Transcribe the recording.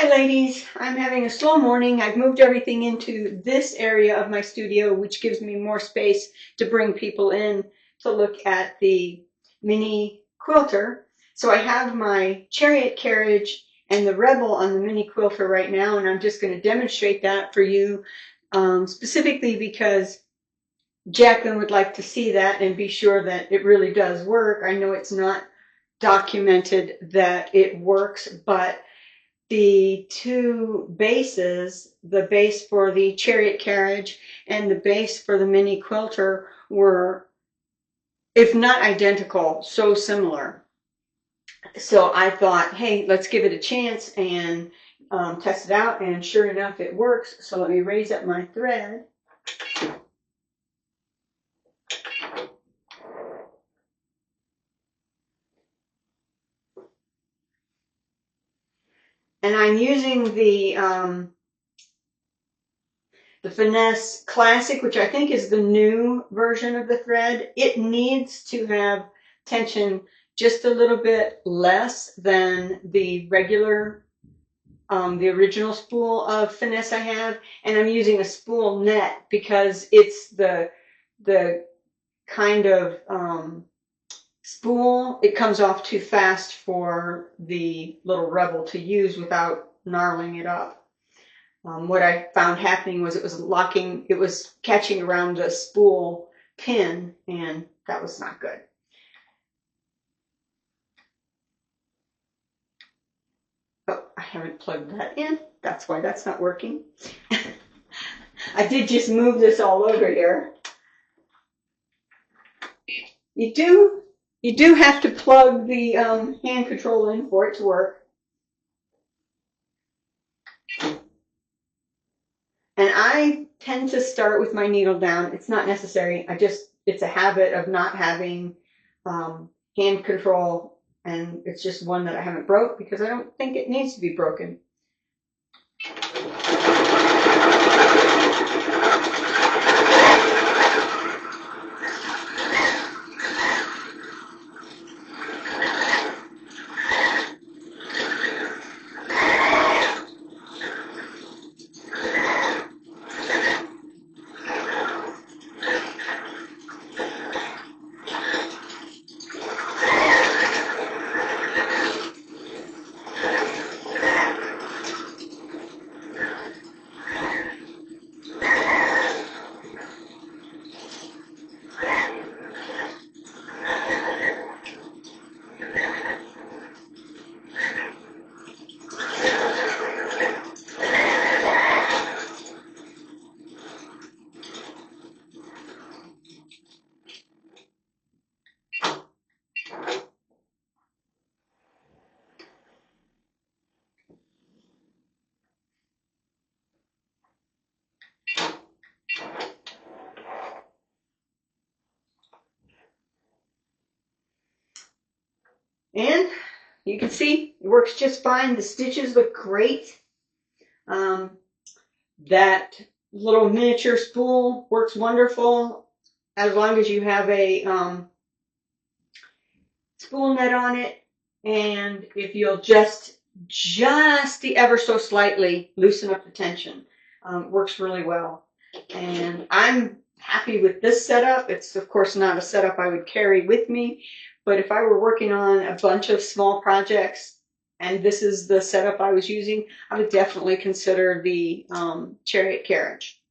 Hi ladies, I'm having a slow morning. I've moved everything into this area of my studio, which gives me more space to bring people in to look at the mini quilter. So I have my Chariot carriage and the Rebel on the mini quilter right now, and I'm just going to demonstrate that for you, specifically because Jacqueline would like to see that and be sure that it really does work. I know it's not documented that it works, but the two bases, the base for the Chariot carriage and the base for the mini quilter, were, if not identical, so similar. So I thought, hey, let's give it a chance and test it out, and sure enough, it works. So let me raise up my thread. And I'm using the Finesse Classic, which I think is the new version of the thread. It needs to have tension just a little bit less than the regular, the original spool of Finesse I have. And I'm using a spool net because it's the kind of spool, it comes off too fast for the little Rebel to use without gnarling it up. What I found happening was it was catching around the spool pin, and that was not good. Oh, I haven't plugged that in. That's why that's not working. I did just move this all over here. You do have to plug the hand control in for it to work. And I tend to start with my needle down. It's not necessary. It's a habit of not having hand control, and it's just one that I haven't broke because I don't think it needs to be broken. And you can see it works just fine. The stitches look great. That little miniature spool works wonderful as long as you have a spool net on it. And if you'll just the ever so slightly loosen up the tension, works really well. And I'm happy with this setup. It's of course not a setup I would carry with me, but if I were working on a bunch of small projects and this is the setup I was using, I would definitely consider the Chariot carriage.